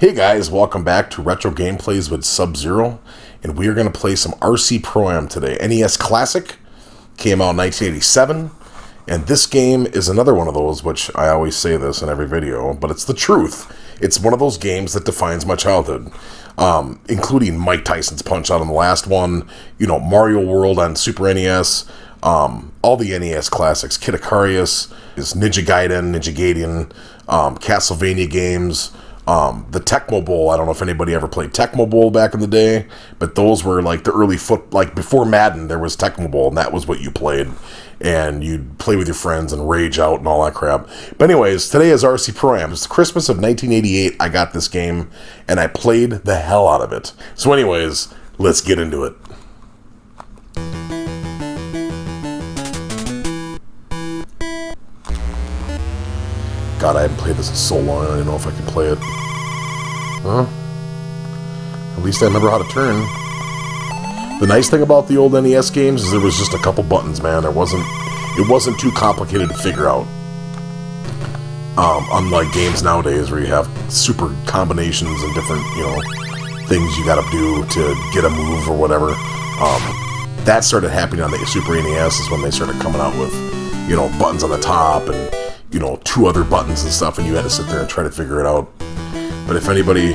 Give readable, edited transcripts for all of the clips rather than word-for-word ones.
Hey guys, welcome back to Retro Gameplays with Sub-Zero, and we are going to play some R.C Pro-Am today. NES Classic, came out in 1987, and this game is another one of those, which I always say this in every video, but it's the truth. It's one of those games that defines my childhood, including Mike Tyson's Punch-Out on the last one, you know, Mario World on Super NES, all the NES classics, Kid Icarus, Ninja Gaiden, Castlevania games, the Tecmo Bowl. I don't know if anybody ever played Tecmo Bowl back in the day, but those were like the early like before Madden, there was Tecmo Bowl, and that was what you played, and you'd play with your friends and rage out and all that crap. But anyways, today is R.C Pro-Am. It's Christmas of 1988. I got this game, and I played the hell out of it. So anyways, let's get into it. God, I haven't played this in so long, I don't even know if I can play it. Huh? At least I remember how to turn. The nice thing about the old NES games is there was just a couple buttons, man. It wasn't too complicated to figure out. Unlike games nowadays where you have super combinations and different, things you gotta do to get a move or whatever. That started happening on the Super NES is when they started coming out with, buttons on the top and two other buttons and stuff, and you had to sit there and try to figure it out. But if anybody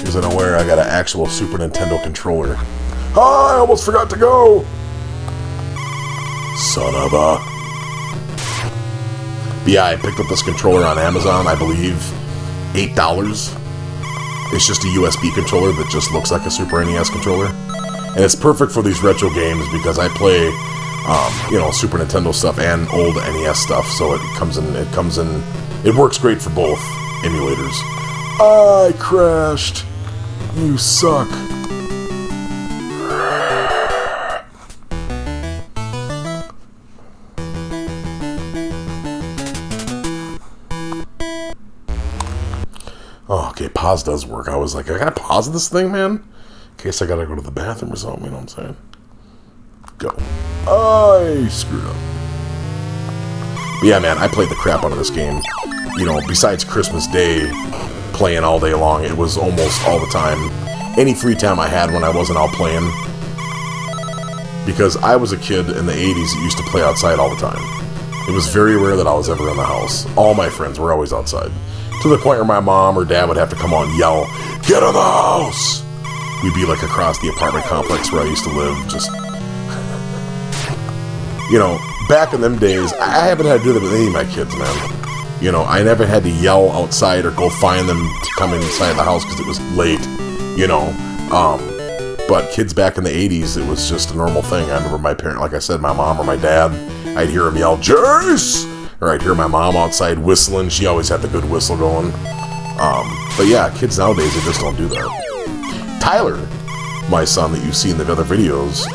isn't aware, I got an actual Super Nintendo controller. Oh, I almost forgot to go! Son of a... But yeah, I picked up this controller on Amazon, I believe, $8. It's just a USB controller that just looks like a Super NES controller. And it's perfect for these retro games because I play... Super Nintendo stuff and old NES stuff, so it works great for both emulators. I crashed. You suck. Oh, okay, pause does work. I was like, I gotta pause this thing, man? In case I gotta go to the bathroom or something, you know what I'm saying? Go. I screwed up. But yeah, man, I played the crap out of this game. Besides Christmas Day, playing all day long, it was almost all the time. Any free time I had when I wasn't out playing. Because I was a kid in the 80s that used to play outside all the time. It was very rare that I was ever in the house. All my friends were always outside. To the point where my mom or dad would have to come on and yell, "Get in the house!" We'd be like across the apartment complex where I used to live, just... back in them days, I haven't had to do that with any of my kids, man. I never had to yell outside or go find them to come inside the house because it was late, But kids back in the 80s, it was just a normal thing. I remember my parent, like I said, my mom or my dad, I'd hear them yell, "Jace!" Or I'd hear my mom outside whistling. She always had the good whistle going. But yeah, kids nowadays, they just don't do that. Tyler, my son that you see in the other videos,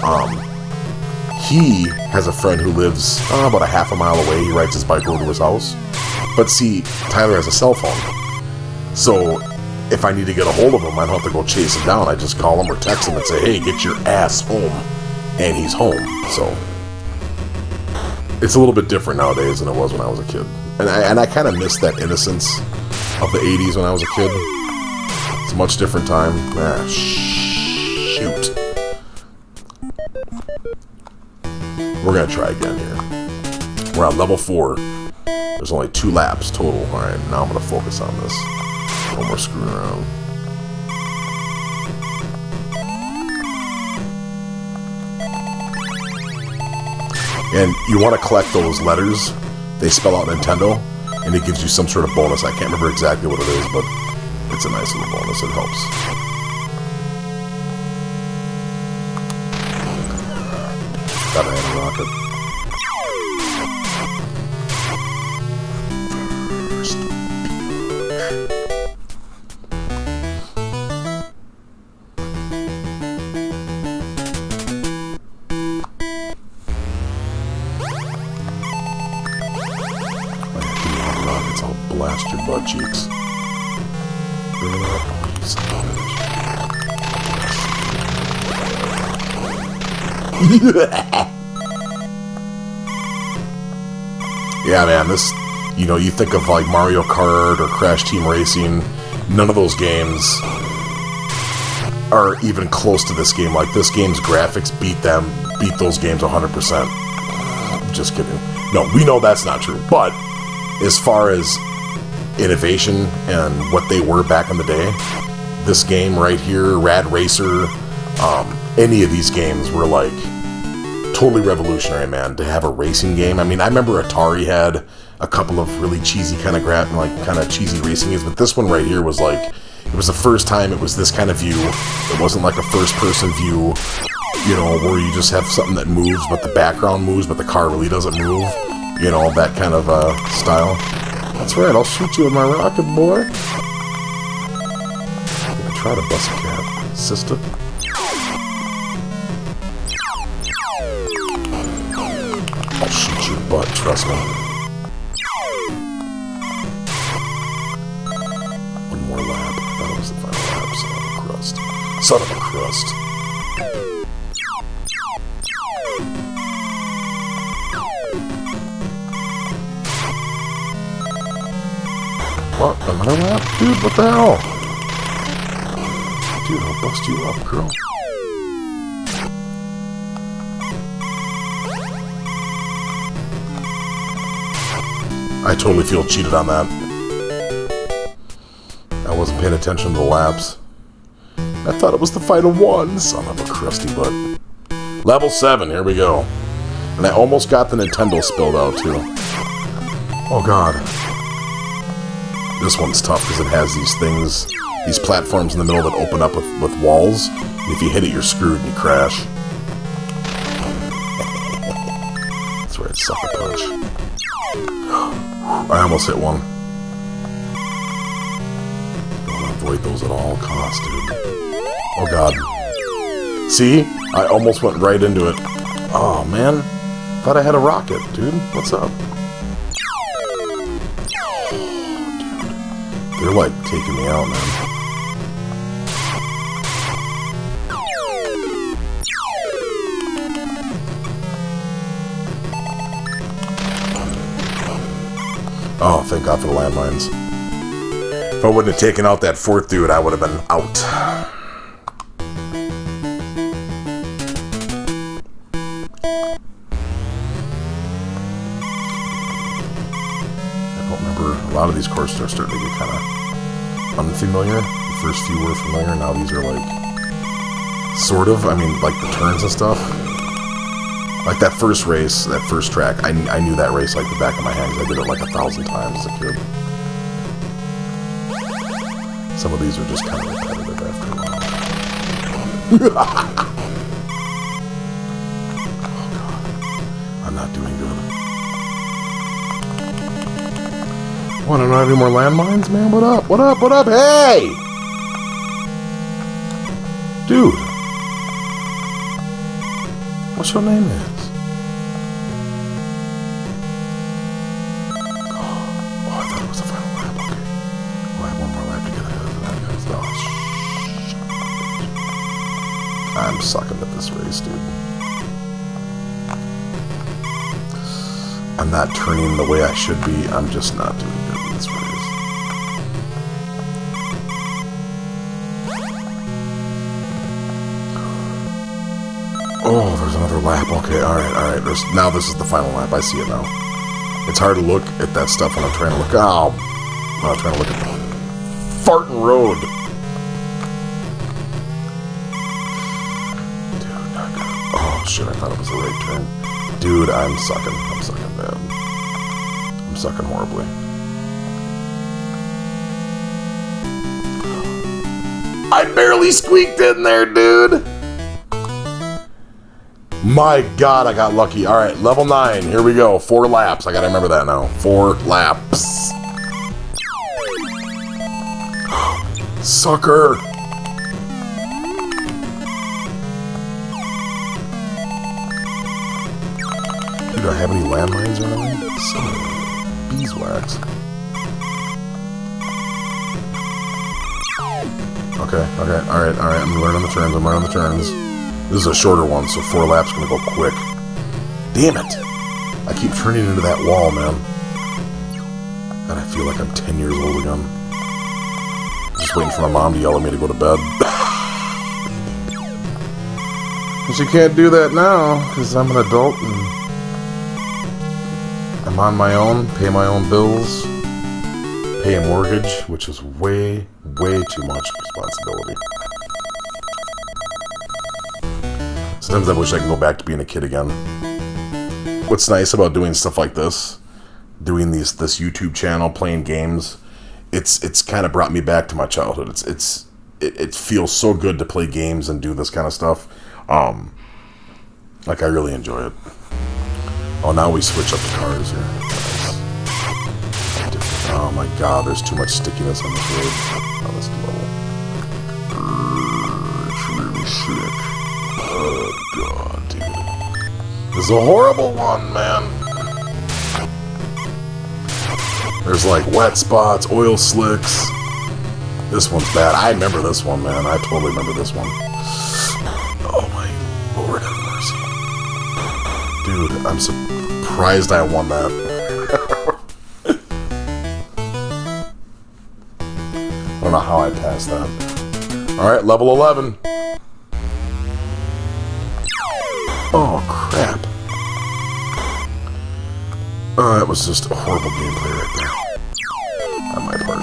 he has a friend who lives about a half a mile away. He rides his bike over to his house. But see, Tyler has a cell phone. So if I need to get a hold of him, I don't have to go chase him down. I just call him or text him and say, "Hey, get your ass home." And he's home. So it's a little bit different nowadays than it was when I was a kid. And I kind of miss that innocence of the 80s when I was a kid. It's a much different time. Shoot. We're going to try again here. We're on level 4. There's only 2 laps total. Alright, now I'm going to focus on this. No more screwing around. And you want to collect those letters. They spell out Nintendo, and it gives you some sort of bonus. I can't remember exactly what it is, but it's a nice little bonus. It helps. Gotta have a rocket. First. Rockets, I'll blast your butt cheeks. Bring it up, you son of a bitch. Yeah, man, this, you think of like Mario Kart or Crash Team Racing, none of those games are even close to this game. Like, this game's graphics beat those games 100%. Just kidding. No, we know that's not true. But as far as innovation and what they were back in the day, this game right here, Rad Racer, any of these games were like totally revolutionary, man. To have a racing game. I mean, I remember Atari had a couple of really cheesy kind of cheesy racing games, but this one right here was like, it was the first time it was this kind of view. It wasn't like a first-person view, you know, where you just have something that moves, but the background moves, but the car really doesn't move. You know, that kind of style. That's right, I'll shoot you with my rocket, boy. I'm gonna try to bust a cap, sister. I'll shoot your butt, trust me. One more lap. That was the final lap, son of a crust. Son of a crust. What? Another lap? Dude, what the hell? Dude, I'll bust you up, girl. I totally feel cheated on that. I wasn't paying attention to the laps. I thought it was the final one. Son of a crusty butt. Level 7, here we go. And I almost got the Nintendo spilled out, too. Oh, God. This one's tough because it has these things, these platforms in the middle that open up with walls. And if you hit it, you're screwed and you crash. That's right, sucker punch. I almost hit one. Don't want to avoid those at all costs, dude. Oh, God. See? I almost went right into it. Oh, man. Thought I had a rocket, dude. What's up? They're like taking me out, man. Oh, thank God for the landmines. If I wouldn't have taken out that fourth dude, I would have been out. A lot of these courses are starting to get kind of unfamiliar. The first few were familiar, now these are like, sort of, I mean, like the turns and stuff. Like that first race, that first track, I knew that race like the back of my hand because I did it like 1,000 times as a kid. Some of these are just kind of repetitive after a while. Oh, God. I'm not doing good. What, I don't have any more landmines, man? What up? What up? What up? Hey! Dude. What's your name is? Oh, I thought it was the final lap. Okay. Well, I have one more lap to get ahead of that guy's. Oh, I'm sucking at this race, dude. I'm not turning the way I should be. I'm just not doing good in this race. Oh, there's another lap. Okay, alright. Now this is the final lap. I see it now. It's hard to look at that stuff when I'm trying to look. Oh, I'm trying to look at Fartin' Road. Dude, not good. Oh, shit, I thought it was the right turn. Dude, I'm sucking bad. I'm sucking horribly. I barely squeaked in there, dude! My God, I got lucky. Alright, level 9, here we go. 4 laps, I gotta remember that now. 4 laps. Sucker! Do I have any landmines or anything? Some beeswax. Okay, alright. I'm learning the turns. This is a shorter one, so 4 laps gonna go quick. Damn it! I keep turning into that wall, man. And I feel like I'm 10 years old again. just waiting for my mom to yell at me to go to bed. And she can't do that now, because I'm an adult and I'm on my own, pay my own bills, pay a mortgage, which is way, way too much responsibility. Sometimes I wish I could go back to being a kid again. What's nice about doing stuff like this, doing this YouTube channel, playing games, it's kind of brought me back to my childhood. It feels so good to play games and do this kind of stuff. Like I really enjoy it. Oh, now we switch up the cars here. Oh my god, there's too much stickiness on this road. On this level. It's really sick. Oh god, dude. This is a horrible one, man. There's like wet spots, oil slicks. This one's bad. I remember this one, man. I totally remember this one. Oh my lord have mercy. Dude, I'm surprised I won that. I don't know how I passed that. Alright, level 11. Oh, crap. Oh, that was just a horrible gameplay right there. On my part.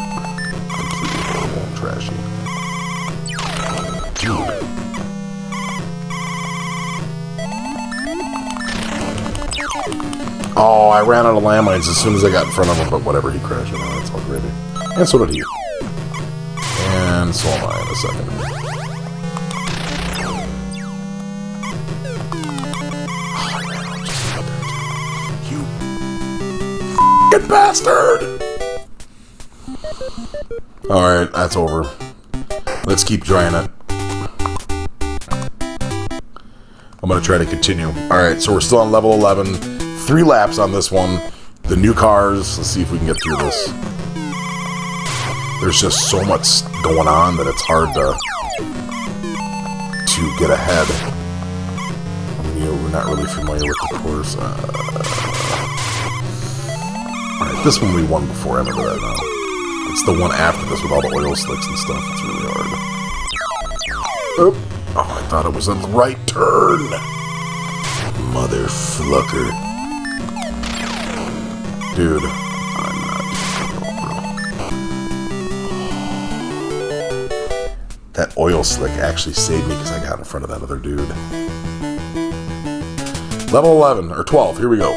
Completely horrible and trashy. Dude. Oh, I ran out of landmines as soon as I got in front of him, but whatever, he crashed it. That's all gravy. And so did he. And so am I in a second. You f***ing bastard! Alright, that's over. Let's keep trying it. I'm gonna try to continue. Alright, so we're still on level 11. 3 laps on this one. The new cars. Let's see if we can get through this. There's just so much going on that it's hard to get ahead. I mean, we're not really familiar with the course. Alright, this one we won before. I remember that now. It's the one after this with all the oil slicks and stuff. It's really hard. Oh, I thought it was a right turn. Motherflucker. Dude, I'm not that oil slick actually saved me because I got in front of that other dude. Level 11, or 12, here we go.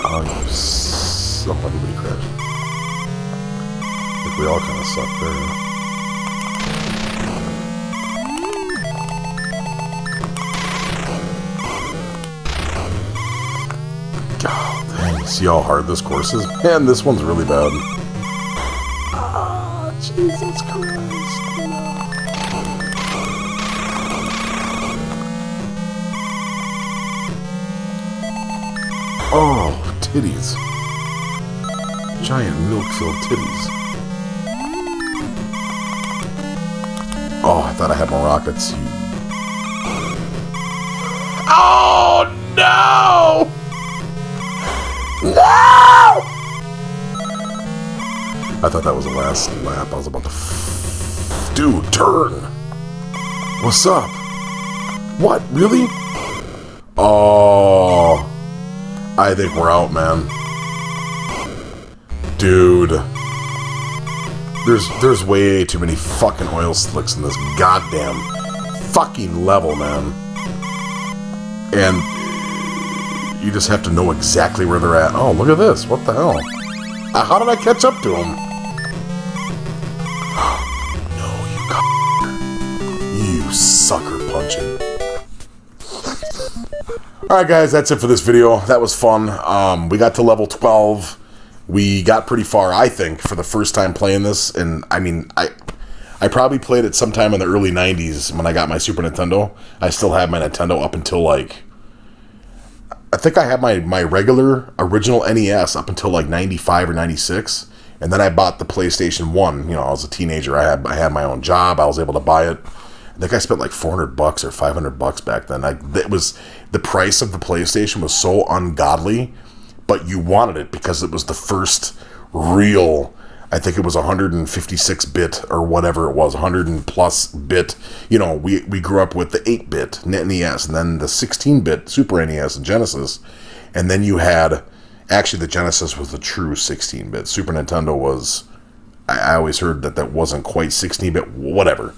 Oh, you suck. Everybody crashed. I think we all kind of suck there. God, dang, see how hard this course is? Man, this one's really bad. Ah, Jesus Christ. Oh, titties. Giant milk-filled titties. Oh, I thought I had more rockets. Oh, no! No! I thought that was the last lap. I was about to... Dude, turn! What's up? What? Really? Oh... I think we're out, man. Dude. There's way too many fucking oil slicks in this goddamn fucking level, man. And you just have to know exactly where they're at. Oh, look at this. What the hell? How did I catch up to them? No, you sucker punching. Alright guys, that's it for this video. That was fun. We got to level 12. We got pretty far, I think, for the first time playing this. And, I mean, I probably played it sometime in the early 90s when I got my Super Nintendo. I still have my Nintendo up until, like... I think I had my regular, original NES up until, like, 95 or 96. And then I bought the PlayStation 1. You know, I was a teenager. I had my own job. I was able to buy it. I think I spent like $400 or $500 back then. It was the price of the PlayStation was so ungodly, but you wanted it because it was the first real I think it was 156-bit or whatever it was, 100 and plus bit. You know, we grew up with the 8-bit NES, and then the 16-bit Super NES and Genesis. And then you had, actually the Genesis was the true 16-bit. Super Nintendo was, I always heard that wasn't quite 16-bit, whatever.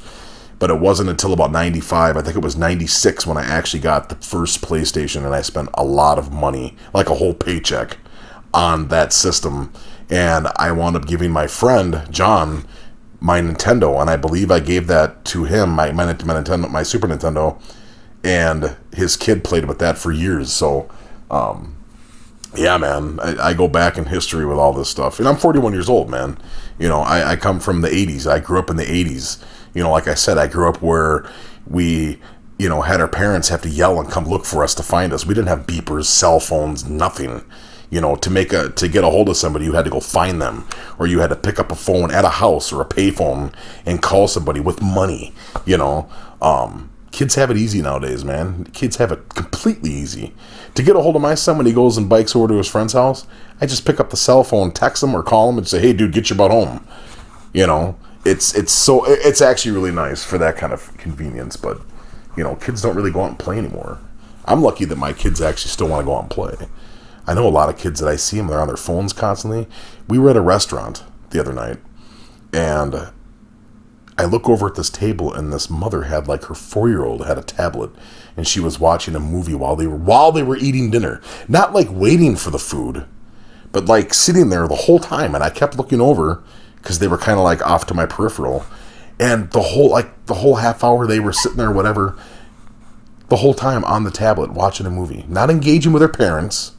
But it wasn't until about 95, I think it was 96, when I actually got the first PlayStation, and I spent a lot of money, like a whole paycheck, on that system. And I wound up giving my friend, John, my Nintendo, and I believe I gave that to him, my Nintendo, my Super Nintendo, and his kid played with that for years. So, yeah, man, I go back in history with all this stuff. And I'm 41 years old, man. You know, I come from the 80s. I grew up in the 80s. You know, like I said, I grew up where we, you know, had our parents have to yell and come look for us to find us. We didn't have beepers, cell phones, nothing. You know, to get a hold of somebody, you had to go find them, or you had to pick up a phone at a house or a payphone and call somebody with money. You know, kids have it easy nowadays, man. Kids have it completely easy. To get a hold of my son when he goes and bikes over to his friend's house, I just pick up the cell phone, text him or call him and say, "Hey, dude, get your butt home." You know, it's actually really nice for that kind of convenience. But you know, kids don't really go out and play anymore. I'm lucky that my kids actually still want to go out and play. I know a lot of kids that I see them, they're on their phones constantly. We were at a restaurant the other night, and I look over at this table, and this mother had, like, her 4-year-old had a tablet, and she was watching a movie while they were eating dinner. Not like waiting for the food, but like sitting there the whole time. And I kept looking over because they were kind of like off to my peripheral, and the whole half hour they were sitting there, whatever, the whole time on the tablet watching a movie, not engaging with their parents.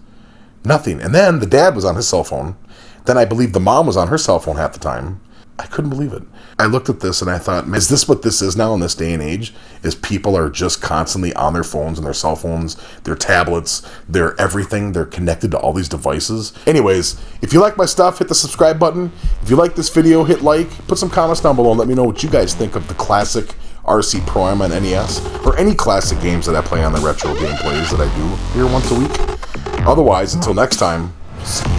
Nothing. And then the dad was on his cell phone. Then I believe the mom was on her cell phone half the time. I couldn't believe it. I looked at this and I thought, is this what this is now in this day and age? Is people are just constantly on their phones and their cell phones, their tablets, their everything. They're connected to all these devices. Anyways, if you like my stuff, hit the subscribe button. If you like this video, hit like. Put some comments down below and let me know what you guys think of the classic R.C Pro-Am on NES, or any classic games that I play on the retro gameplays that I do here once a week. Otherwise, until next time, see you.